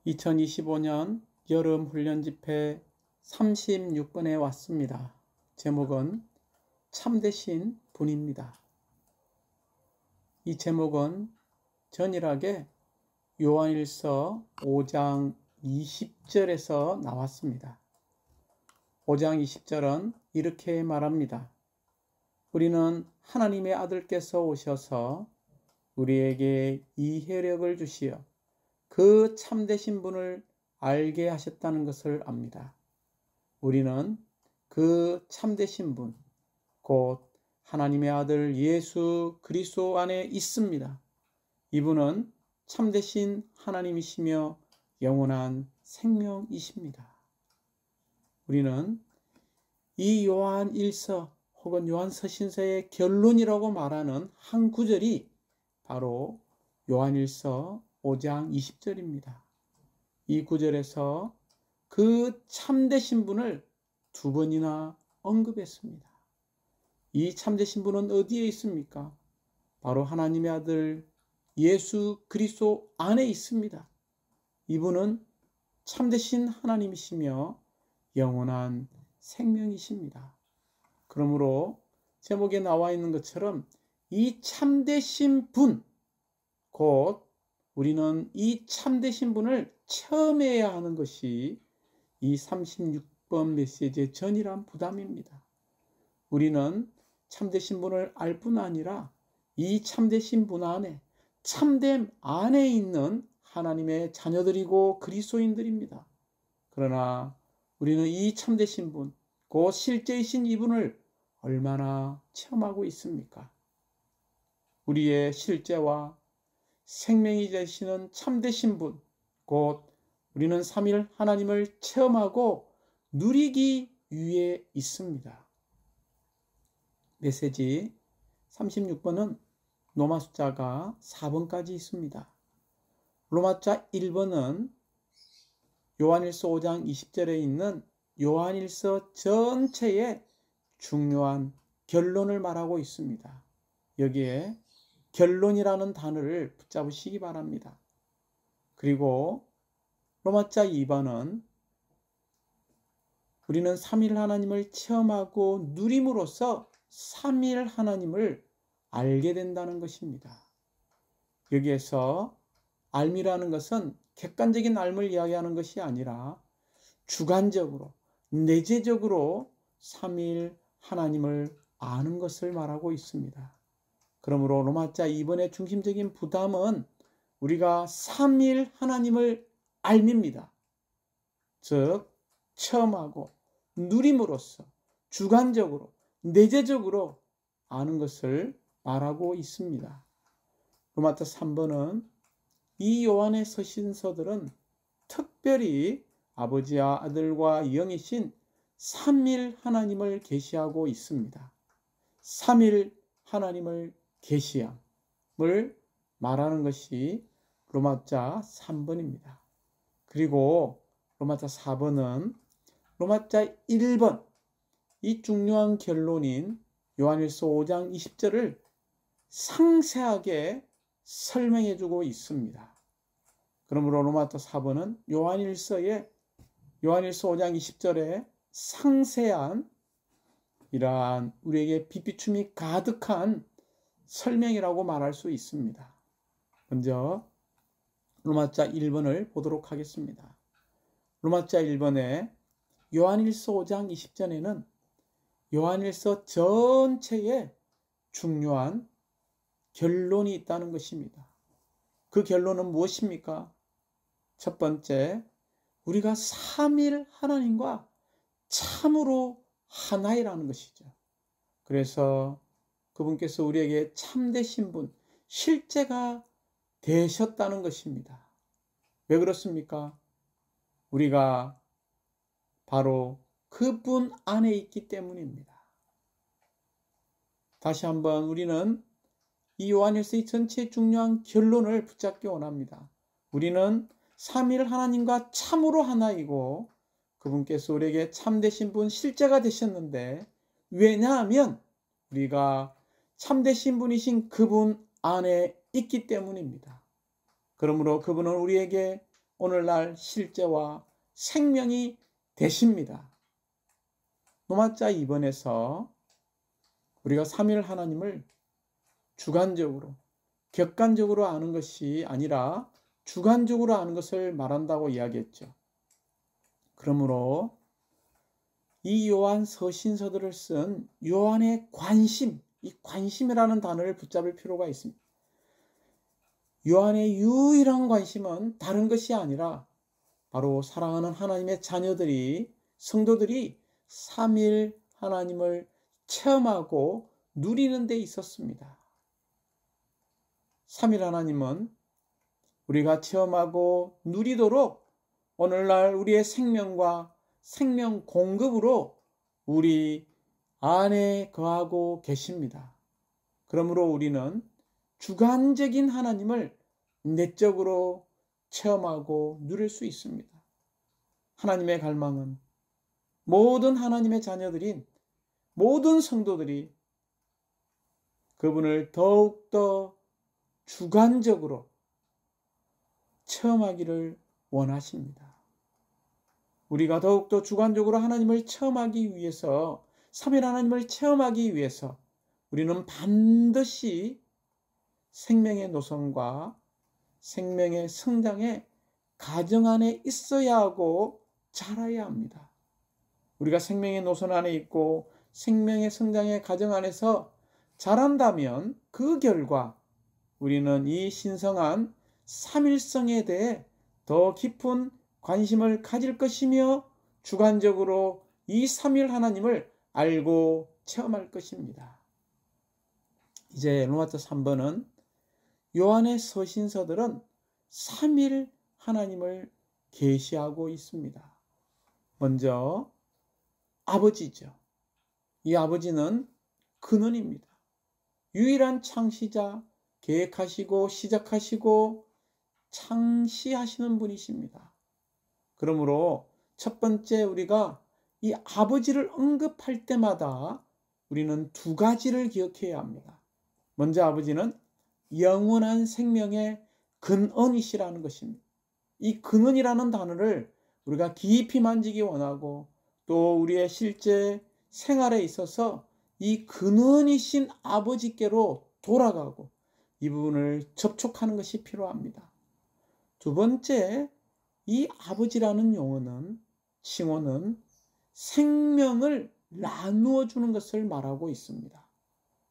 2025년 여름 훈련 집회 36번에 왔습니다. 제목은 참되신 분입니다. 이 제목은 전일하게 요한일서 5장 20절에서 나왔습니다. 5장 20절은 이렇게 말합니다. 우리는 하나님의 아들께서 오셔서 우리에게 이해력을 주시어 그 참되신 분을 알게 하셨다는 것을 압니다. 우리는 그 참되신 분, 곧 하나님의 아들 예수 그리스도 안에 있습니다. 이분은 참되신 하나님이시며 영원한 생명이십니다. 우리는 이 요한 1서 혹은 요한 서신서의 결론이라고 말하는 한 구절이 바로 요한 1서 5장 20절입니다. 이 구절에서 그 참되신 분을 두 번이나 언급했습니다. 이 참되신 분은 어디에 있습니까? 바로 하나님의 아들 예수 그리스도 안에 있습니다. 이분은 참되신 하나님이시며 영원한 생명이십니다. 그러므로 제목에 나와 있는 것처럼 이 참되신 분, 곧 우리는 이 참되신 분을 체험해야 하는 것이 이 36번 메시지의 전이란 부담입니다. 우리는 참되신 분을 알 뿐 아니라 이 참되신 분 안에, 참됨 안에 있는 하나님의 자녀들이고 그리스도인들입니다. 그러나 우리는 이 참되신 분, 그 실제이신 이분을 얼마나 체험하고 있습니까? 우리의 실제와 생명이 되시는 참되신 분, 곧 우리는 삼위일 하나님을 체험하고 누리기 위해 있습니다. 메시지 36번은 로마 숫자가 4번까지 있습니다. 로마자 1번은 요한일서 5장 20절에 있는 요한일서 전체의 중요한 결론을 말하고 있습니다. 여기에 결론이라는 단어를 붙잡으시기 바랍니다. 그리고 로마자 2번은 우리는 삼위일 하나님을 체험하고 누림으로써 삼위일 하나님을 알게 된다는 것입니다. 여기에서 알미라는 것은 객관적인 알을 이야기하는 것이 아니라 주관적으로, 내재적으로 삼위일 하나님을 아는 것을 말하고 있습니다. 그러므로 로마자 2번의 중심적인 부담은 우리가 삼위일 하나님을 알밉니다. 즉 체험하고 누림으로써 주관적으로 내재적으로 아는 것을 말하고 있습니다. 로마자 3번은 이 요한의 서신서들은 특별히 아버지와 아들과 영이신 삼위일 하나님을 계시하고 있습니다. 삼위일 하나님을 계시함을 말하는 것이 로마자 3번입니다. 그리고 로마자 4번은 로마자 1번, 이 중요한 결론인 요한일서 5장 20절을 상세하게 설명해 주고 있습니다. 그러므로 로마자 4번은 요한일서 5장 20절에 상세한 이러한 우리에게 빛비춤이 가득한 설명이라고 말할 수 있습니다. 먼저 로마자 1번을 보도록 하겠습니다. 로마자 1번에 요한일서 5장 20절에는 요한일서 전체에 중요한 결론이 있다는 것입니다. 그 결론은 무엇입니까? 첫 번째, 우리가 삼위일 하나님과 참으로 하나이라는 것이죠. 그래서 그분께서 우리에게 참되신 분, 실제가 되셨다는 것입니다. 왜 그렇습니까? 우리가 바로 그분 안에 있기 때문입니다. 다시 한번 우리는 이 요한일서의 전체 중요한 결론을 붙잡기 원합니다. 우리는 삼위일 하나님과 참으로 하나이고 그분께서 우리에게 참되신 분, 실제가 되셨는데, 왜냐하면 우리가 참되신 분이신 그분 안에 있기 때문입니다. 그러므로 그분은 우리에게 오늘날 실제와 생명이 되십니다. 노마자 2번에서 우리가 삼위일 하나님을 주관적으로, 객관적으로 아는 것이 아니라 주관적으로 아는 것을 말한다고 이야기했죠. 그러므로 이 요한 서신서들을 쓴 요한의 관심, 이 관심이라는 단어를 붙잡을 필요가 있습니다. 요한의 유일한 관심은 다른 것이 아니라 바로 사랑하는 하나님의 자녀들이, 성도들이 삼위일 하나님을 체험하고 누리는 데 있었습니다. 삼위일 하나님은 우리가 체험하고 누리도록 오늘날 우리의 생명과 생명 공급으로 우리 안에 거하고 계십니다. 그러므로 우리는 주관적인 하나님을 내적으로 체험하고 누릴 수 있습니다. 하나님의 갈망은 모든 하나님의 자녀들인 모든 성도들이 그분을 더욱더 주관적으로 체험하기를 원하십니다. 우리가 더욱더 주관적으로 하나님을 체험하기 위해서, 삼위일 하나님을 체험하기 위해서 우리는 반드시 생명의 노선과 생명의 성장의 가정 안에 있어야 하고 자라야 합니다. 우리가 생명의 노선 안에 있고 생명의 성장의 가정 안에서 자란다면 그 결과 우리는 이 신성한 삼일성에 대해 더 깊은 관심을 가질 것이며 주관적으로 이 삼위일 하나님을 알고 체험할 것입니다. 이제 로마서 3번은 요한의 서신서들은 삼위일 하나님을 계시하고 있습니다. 먼저 아버지죠. 이 아버지는 근원입니다. 유일한 창시자, 계획하시고 시작하시고 창시하시는 분이십니다. 그러므로 첫 번째 우리가 이 아버지를 언급할 때마다 우리는 두 가지를 기억해야 합니다. 먼저 아버지는 영원한 생명의 근원이시라는 것입니다. 이 근원이라는 단어를 우리가 깊이 만지기 원하고 또 우리의 실제 생활에 있어서 이 근원이신 아버지께로 돌아가고 이 부분을 접촉하는 것이 필요합니다. 두 번째, 이 아버지라는 용어는, 칭호는 생명을 나누어 주는 것을 말하고 있습니다.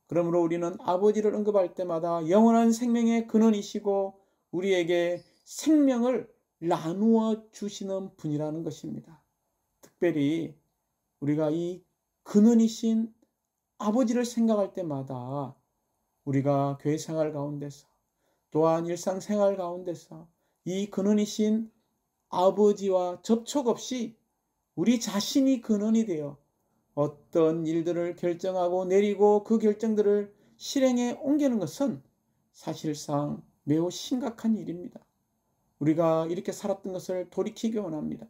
그러므로 우리는 아버지를 언급할 때마다 영원한 생명의 근원이시고 우리에게 생명을 나누어 주시는 분이라는 것입니다. 특별히 우리가 이 근원이신 아버지를 생각할 때마다 우리가 교회 생활 가운데서 또한 일상생활 가운데서 이 근원이신 아버지와 접촉 없이 우리 자신이 근원이 되어 어떤 일들을 결정하고 내리고 그 결정들을 실행에 옮기는 것은 사실상 매우 심각한 일입니다. 우리가 이렇게 살았던 것을 돌이키기 원합니다.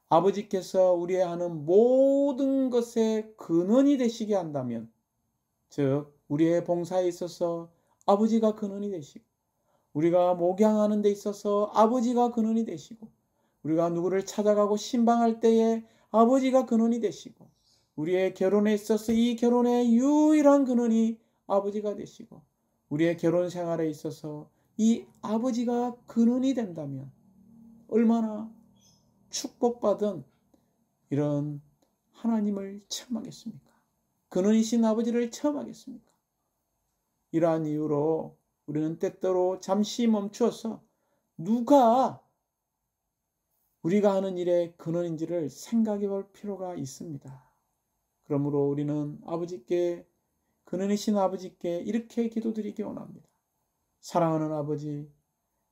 아버지께서 우리의 하는 모든 것의 근원이 되시게 한다면, 즉 우리의 봉사에 있어서 아버지가 근원이 되시고, 우리가 목양하는 데 있어서 아버지가 근원이 되시고, 우리가 누구를 찾아가고 신방할 때에 아버지가 근원이 되시고, 우리의 결혼에 있어서 이 결혼의 유일한 근원이 아버지가 되시고, 우리의 결혼 생활에 있어서 이 아버지가 근원이 된다면 얼마나 축복받은 이런 하나님을 체험하겠습니까? 근원이신 아버지를 체험하겠습니까? 이러한 이유로 우리는 때때로 잠시 멈추어서 누가 우리가 하는 일의 근원인지를 생각해 볼 필요가 있습니다. 그러므로 우리는 아버지께, 근원이신 아버지께 이렇게 기도드리기 원합니다. 사랑하는 아버지,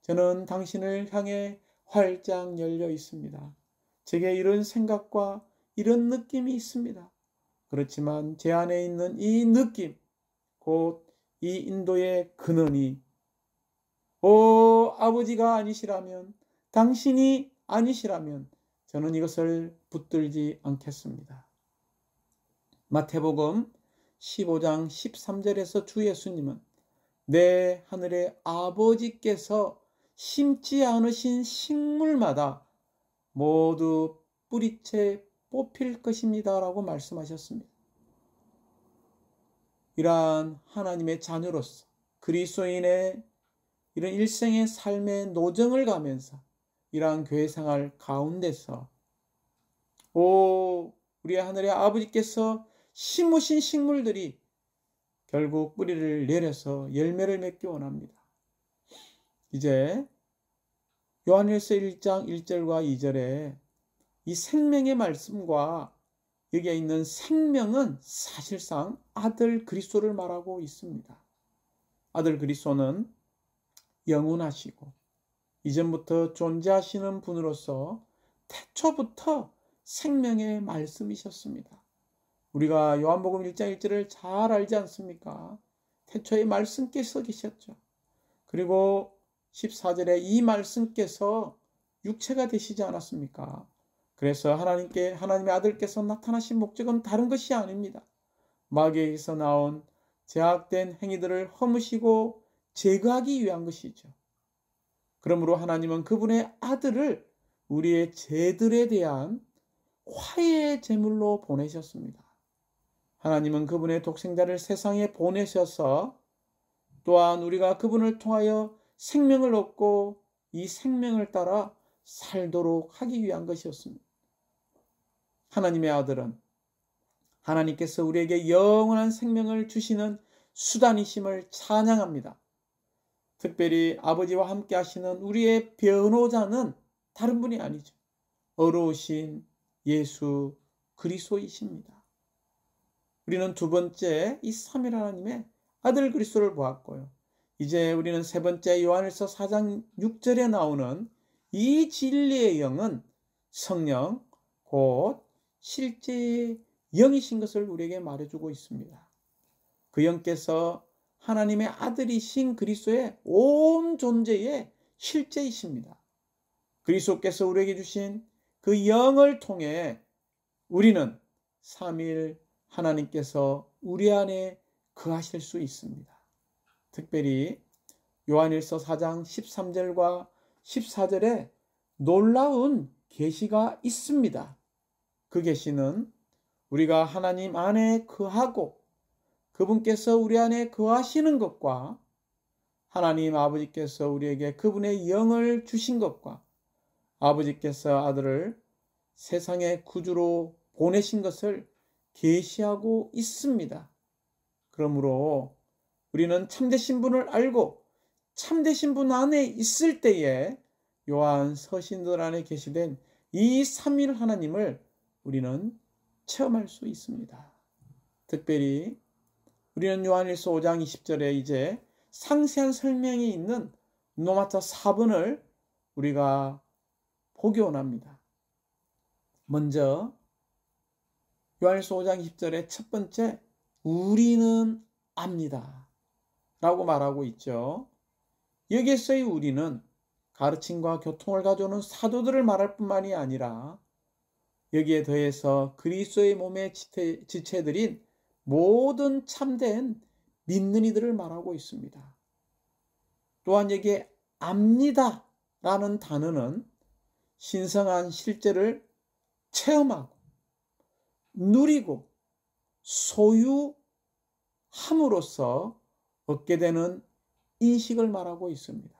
저는 당신을 향해 활짝 열려 있습니다. 제게 이런 생각과 이런 느낌이 있습니다. 그렇지만 제 안에 있는 이 느낌, 곧 이 인도의 근원이 아버지가 아니시라면, 당신이 아니시라면 저는 이것을 붙들지 않겠습니다. 마태복음 15장 13절에서 주 예수님은 내 하늘의 아버지께서 심지 않으신 식물마다 모두 뿌리채 뽑힐 것입니다 라고 말씀하셨습니다. 이러한 하나님의 자녀로서 그리스도인의 이런 일생의 삶의 노정을 가면서 이러한 교회 생활 가운데서 우리 하늘의 아버지께서 심으신 식물들이 결국 뿌리를 내려서 열매를 맺기 원합니다. 이제 요한일서 1장 1절과 2절에 이 생명의 말씀과 여기에 있는 생명은 사실상 아들 그리스도를 말하고 있습니다. 아들 그리스도는 영원하시고 이전부터 존재하시는 분으로서 태초부터 생명의 말씀이셨습니다. 우리가 요한복음 1장 1절을 잘 알지 않습니까? 태초에 말씀께서 계셨죠. 그리고 14절에 이 말씀께서 육체가 되시지 않았습니까? 그래서 하나님의 아들께서 나타나신 목적은 다른 것이 아닙니다. 마귀에게서 나온 제약된 행위들을 허무시고 제거하기 위한 것이죠. 그러므로 하나님은 그분의 아들을 우리의 죄들에 대한 화해의 제물로 보내셨습니다. 하나님은 그분의 독생자를 세상에 보내셔서 또한 우리가 그분을 통하여 생명을 얻고 이 생명을 따라 살도록 하기 위한 것이었습니다. 하나님의 아들은 하나님께서 우리에게 영원한 생명을 주시는 수단이심을 찬양합니다. 특별히 아버지와 함께 하시는 우리의 변호자는 다른 분이 아니죠. 어려우신 예수 그리스도이십니다. 우리는 두 번째 이 삼위 하나님의 아들 그리스도를 보았고요. 이제 우리는 세 번째 요한일서 4장 6절에 나오는 이 진리의 영은 성령 곧 실제의 영이신 것을 우리에게 말해주고 있습니다. 그 영께서 하나님의 아들이신 그리스도의 온 존재의 실제이십니다. 그리스도께서 우리에게 주신 그 영을 통해 우리는 삼위일 하나님께서 우리 안에 거하실 수 있습니다. 특별히 요한일서 4장 13절과 14절에 놀라운 계시가 있습니다. 그 계시는 우리가 하나님 안에 거하고 그분께서 우리 안에 거하시는 것과 하나님 아버지께서 우리에게 그분의 영을 주신 것과 아버지께서 아들을 세상의 구주로 보내신 것을 계시하고 있습니다. 그러므로 우리는 참되신 분을 알고 참되신 분 안에 있을 때에 요한 서신들 안에 계시된 이 삼위일 하나님을 우리는 체험할 수 있습니다. 특별히 우리는 요한일서 5장 20절에 이제 상세한 설명이 있는 노마타 4번을 우리가 보기 원합니다. 먼저 요한일서 5장 20절에 첫 번째 우리는 압니다 라고 말하고 있죠. 여기에서의 우리는 가르침과 교통을 가져오는 사도들을 말할 뿐만이 아니라 여기에 더해서 그리스도의 몸의 지체들인 모든 참된 믿는 이들을 말하고 있습니다. 또한 여기에 압니다 라는 단어는 신성한 실제를 체험하고 누리고 소유함으로써 얻게 되는 인식을 말하고 있습니다.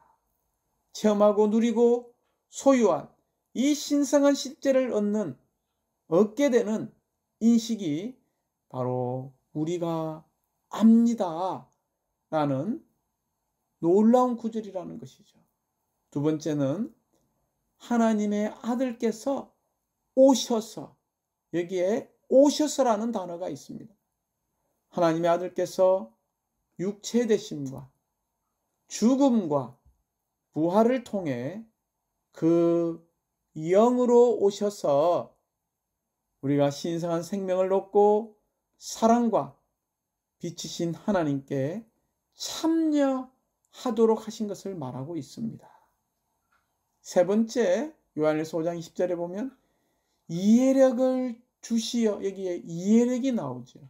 체험하고 누리고 소유한 이 신성한 실제를 얻게 되는 인식이 바로 우리가 압니다 라는 놀라운 구절이라는 것이죠. 두 번째는 하나님의 아들께서 오셔서, 여기에 오셔서라는 단어가 있습니다. 하나님의 아들께서 육체 되심과 죽음과 부활을 통해 그 영으로 오셔서 우리가 신성한 생명을 얻고 사랑과 빛이신 하나님께 참여하도록 하신 것을 말하고 있습니다. 세 번째 요한일서 5장 20절에 보면 이해력을 주시어, 여기에 이해력이 나오죠.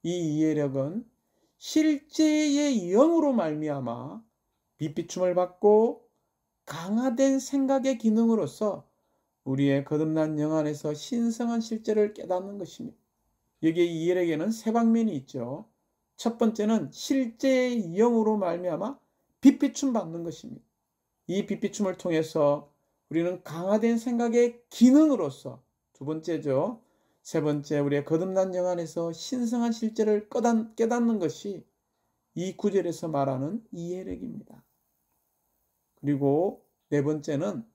이 이해력은 실제의 영으로 말미암아 빛비춤을 받고 강화된 생각의 기능으로서 우리의 거듭난 영 안에서 신성한 실제를 깨닫는 것입니다. 여기에 이엘에게는 세 방면이 있죠. 첫 번째는 실제의 영으로 말미암아 빛비춤 받는 것입니다. 이 빛비춤을 통해서 우리는 강화된 생각의 기능으로서, 두 번째죠. 세 번째, 우리의 거듭난 영 안에서 신성한 실제를 깨닫는 것이 이 구절에서 말하는 이해력입니다. 그리고 네 번째는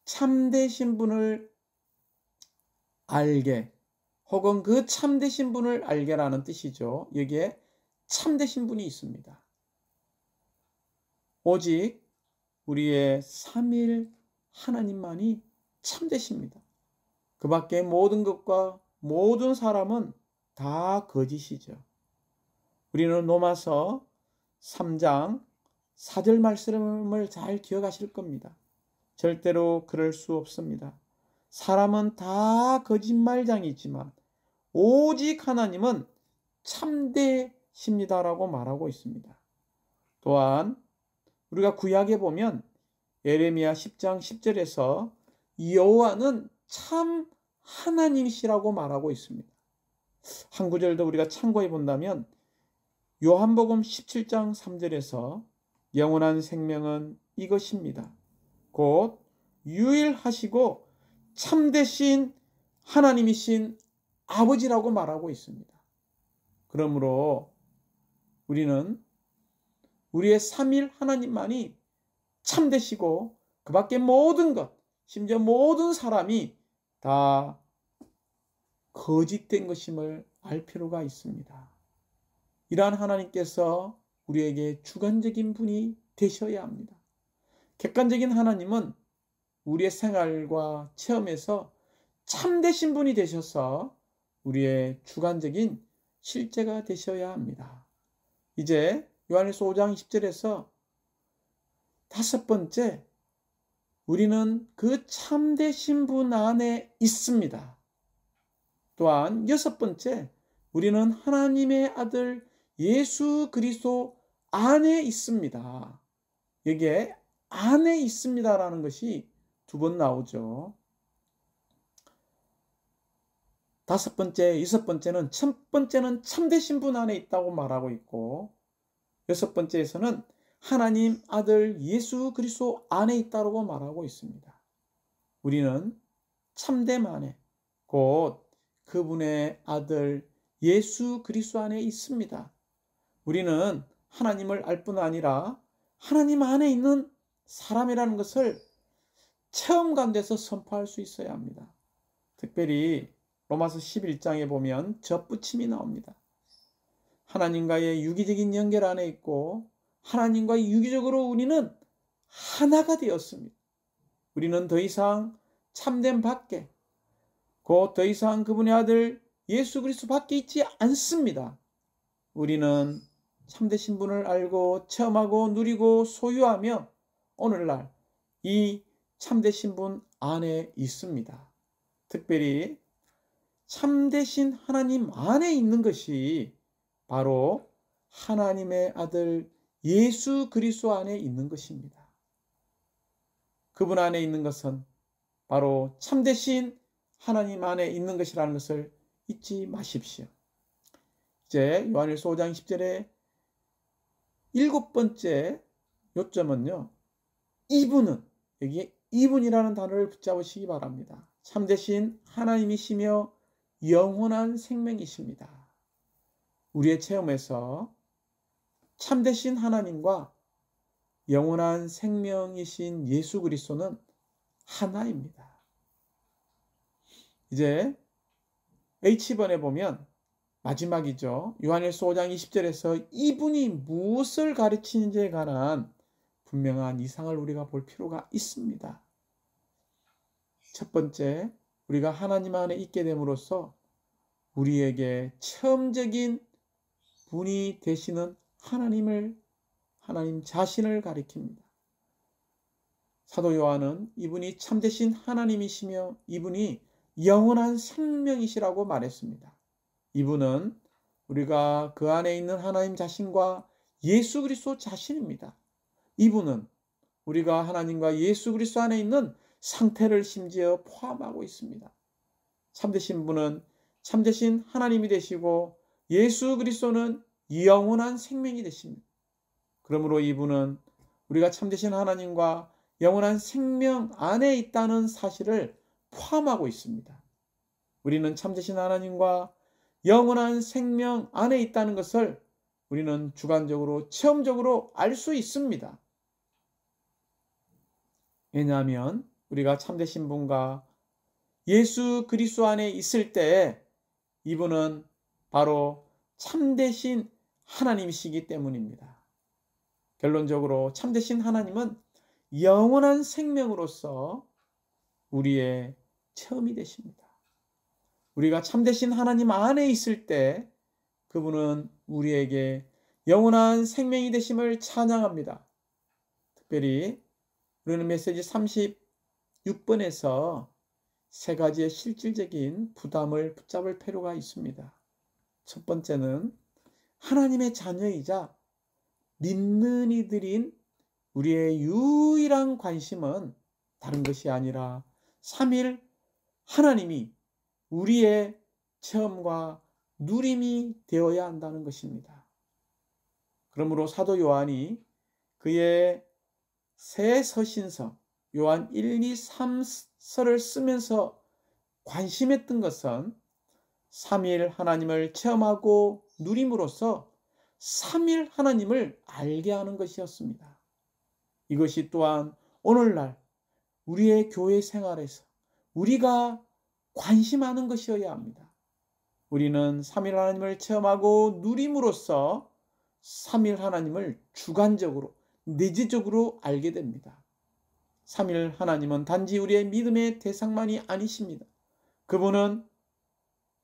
참되신 분을 알게, 혹은 그 참되신 분을 알게라는 뜻이죠. 여기에 참되신 분이 있습니다. 오직 우리의 삼일 하나님만이 참되십니다. 그 밖에 모든 것과 모든 사람은 다 거짓이죠. 우리는 로마서 3장 4절 말씀을 잘 기억하실 겁니다. 절대로 그럴 수 없습니다. 사람은 다 거짓말장이지만 오직 하나님은 참되십니다라고 말하고 있습니다. 또한 우리가 구약에 보면 예레미야 10장 10절에서 여호와는 참 하나님이시라고 말하고 있습니다. 한 구절도 우리가 참고해 본다면 요한복음 17장 3절에서 영원한 생명은 이것입니다. 곧 유일하시고 참되신 하나님이신 아버지라고 말하고 있습니다. 그러므로 우리는 우리의 삼일 하나님만이 참되시고 그 밖에 모든 것, 심지어 모든 사람이 다 거짓된 것임을 알 필요가 있습니다. 이러한 하나님께서 우리에게 주관적인 분이 되셔야 합니다. 객관적인 하나님은 우리의 생활과 체험에서 참되신 분이 되셔서 우리의 주관적인 실제가 되셔야 합니다. 이제 요한일서 5장 20절에서 다섯 번째, 우리는 그 참되신 분 안에 있습니다. 또한 여섯 번째, 우리는 하나님의 아들 예수 그리스도 안에 있습니다. 여기에 안에 있습니다라는 것이 두 번 나오죠. 다섯 번째, 여섯 번째는, 첫 번째는 참되신 분 안에 있다고 말하고 있고, 여섯 번째에서는 하나님 아들 예수 그리스도 안에 있다고 말하고 있습니다. 우리는 참됨 안에, 곧 그분의 아들 예수 그리스도 안에 있습니다. 우리는 하나님을 알 뿐 아니라 하나님 안에 있는 사람이라는 것을 체험 가운데서 선포할 수 있어야 합니다. 특별히 로마서 11장에 보면 접붙임이 나옵니다. 하나님과의 유기적인 연결 안에 있고 하나님과 유기적으로 우리는 하나가 되었습니다. 우리는 더 이상 참된 밖에, 곧 더 이상 그분의 아들 예수 그리스도 밖에 있지 않습니다. 우리는 참되신 분을 알고 체험하고 누리고 소유하며 오늘날 이 참되신 분 안에 있습니다. 특별히 참되신 하나님 안에 있는 것이 바로 하나님의 아들 예수 그리스도 안에 있는 것입니다. 그분 안에 있는 것은 바로 참되신 하나님 안에 있는 것이라는 것을 잊지 마십시오. 이제 요한일서 5장 10절에 일곱 번째 요점은요, 이분은, 여기에 이분이라는 단어를 붙잡으시기 바랍니다. 참되신 하나님이시며 영원한 생명이십니다. 우리의 체험에서 참되신 하나님과 영원한 생명이신 예수 그리스도는 하나입니다. 이제 H번에 보면 마지막이죠. 요한일서 5장 20절에서 이분이 무엇을 가르치는지에 관한 분명한 이상을 우리가 볼 필요가 있습니다. 첫 번째, 우리가 하나님 안에 있게 됨으로써 우리에게 체험적인 분이 되시는 하나님 자신을 가리킵니다. 사도 요한은 이분이 참되신 하나님이시며 이분이 영원한 생명이시라고 말했습니다. 이분은 우리가 그 안에 있는 하나님 자신과 예수 그리스도 자신입니다. 이분은 우리가 하나님과 예수 그리스도 안에 있는 상태를 심지어 포함하고 있습니다. 참되신 분은 참되신 하나님이 되시고 예수 그리스도는 영원한 생명이 되십니다. 그러므로 이분은 우리가 참되신 하나님과 영원한 생명 안에 있다는 사실을 포함하고 있습니다. 우리는 참되신 하나님과 영원한 생명 안에 있다는 것을 우리는 주관적으로 체험적으로 알 수 있습니다. 왜냐하면 우리가 참되신 분과 예수 그리스도 안에 있을 때 이분은 바로 참되신 하나님이시기 때문입니다. 결론적으로 참되신 하나님은 영원한 생명으로서 우리의 체험이 되십니다. 우리가 참되신 하나님 안에 있을 때 그분은 우리에게 영원한 생명이 되심을 찬양합니다. 특별히 우리는 메시지 36번에서 세 가지의 실질적인 부담을 붙잡을 필요가 있습니다. 첫 번째는 하나님의 자녀이자 믿는 이들인 우리의 유일한 관심은 다른 것이 아니라 삼일 하나님이 우리의 체험과 누림이 되어야 한다는 것입니다. 그러므로 사도 요한이 그의 새 서신서 요한 1, 2, 3서를 쓰면서 관심했던 것은 삼일 하나님을 체험하고 누림으로써 삼일 하나님을 알게 하는 것이었습니다. 이것이 또한 오늘날 우리의 교회 생활에서 우리가 관심하는 것이어야 합니다. 우리는 삼일 하나님을 체험하고 누림으로써 삼일 하나님을 주관적으로 내재적으로 알게 됩니다. 삼일 하나님은 단지 우리의 믿음의 대상만이 아니십니다. 그분은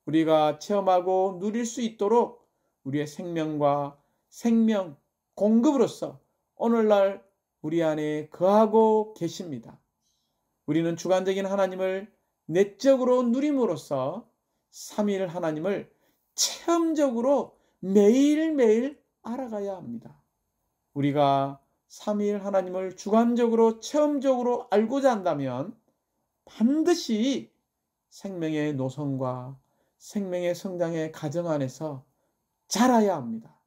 우리가 체험하고 누릴 수 있도록 우리의 생명과 생명 공급으로서 오늘날 우리 안에 거하고 계십니다. 우리는 주관적인 하나님을 내적으로 누림으로써 삼위일 하나님을 체험적으로 매일매일 알아가야 합니다. 우리가 삼위일 하나님을 주관적으로 체험적으로 알고자 한다면 반드시 생명의 노선과 생명의 성장의 가정 안에서 자라야 합니다.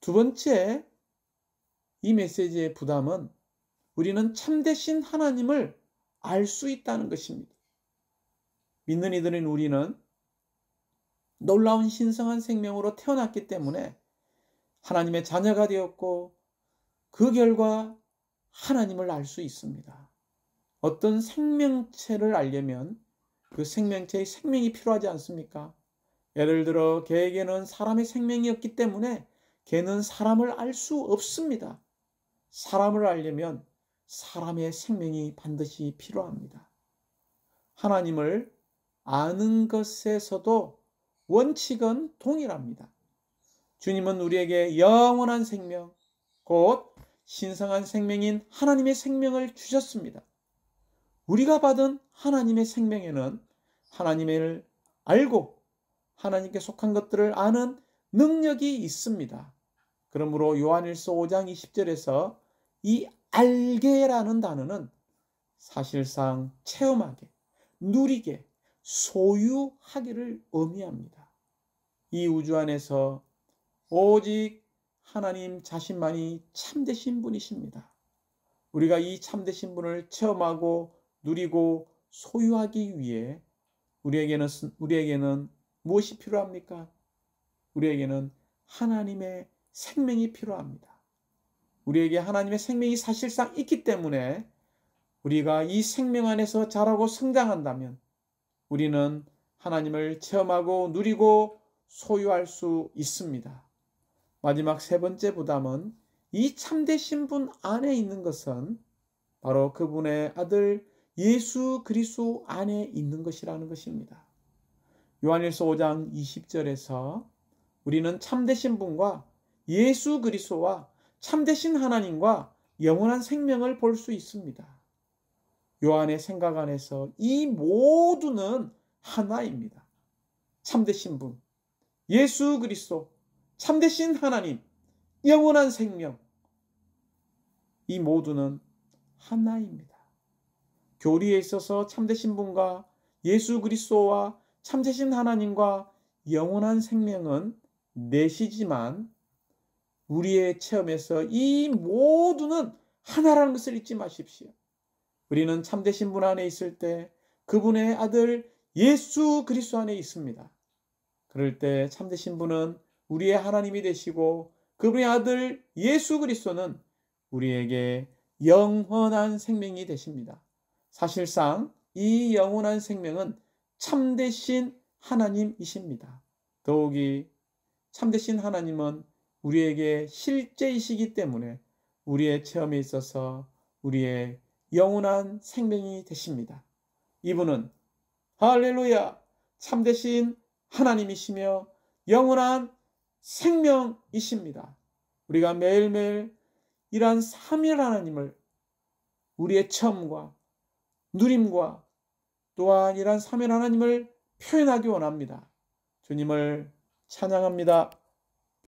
두 번째, 이 메시지의 부담은 우리는 참되신 하나님을 알 수 있다는 것입니다. 믿는 이들인 우리는 놀라운 신성한 생명으로 태어났기 때문에 하나님의 자녀가 되었고 그 결과 하나님을 알 수 있습니다. 어떤 생명체를 알려면 그 생명체의 생명이 필요하지 않습니까? 예를 들어 개에게는 사람의 생명이 없기 때문에 개는 사람을 알 수 없습니다. 사람을 알려면 사람의 생명이 반드시 필요합니다. 하나님을 아는 것에서도 원칙은 동일합니다. 주님은 우리에게 영원한 생명, 곧 신성한 생명인 하나님의 생명을 주셨습니다. 우리가 받은 하나님의 생명에는 하나님을 알고 하나님께 속한 것들을 아는 능력이 있습니다. 그러므로 요한일서 5장 20절에서 이 알게라는 단어는 사실상 체험하게, 누리게, 소유하기를 의미합니다. 이 우주 안에서 오직 하나님 자신만이 참되신 분이십니다. 우리가 이 참되신 분을 체험하고 누리고 소유하기 위해 우리에게는 무엇이 필요합니까? 우리에게는 하나님의 생명이 필요합니다. 우리에게 하나님의 생명이 사실상 있기 때문에 우리가 이 생명 안에서 자라고 성장한다면 우리는 하나님을 체험하고 누리고 소유할 수 있습니다. 마지막 세 번째 부담은 이 참되신 분 안에 있는 것은 바로 그분의 아들 예수 그리스도 안에 있는 것이라는 것입니다. 요한일서 5장 20절에서 우리는 참되신 분과 예수 그리스도와 참되신 하나님과 영원한 생명을 볼 수 있습니다. 요한의 생각 안에서 이 모두는 하나입니다. 참되신 분, 예수 그리스도, 참되신 하나님, 영원한 생명. 이 모두는 하나입니다. 교리에 있어서 참되신 분과 예수 그리스도와 참되신 하나님과 영원한 생명은 넷이지만 우리의 체험에서 이 모두는 하나라는 것을 잊지 마십시오. 우리는 참되신 분 안에 있을 때 그분의 아들 예수 그리스도 안에 있습니다. 그럴 때 참되신 분은 우리의 하나님이 되시고 그분의 아들 예수 그리스도는 우리에게 영원한 생명이 되십니다. 사실상 이 영원한 생명은 참되신 하나님이십니다. 더욱이 참되신 하나님은 우리에게 실제이시기 때문에 우리의 체험에 있어서 우리의 영원한 생명이 되십니다. 이분은 할렐루야 참되신 하나님이시며 영원한 생명이십니다. 우리가 매일매일 이러한 삼위일 하나님을 우리의 체험과 누림과 또한 이러한 삼위일 하나님을 표현하기 원합니다. 주님을 찬양합니다.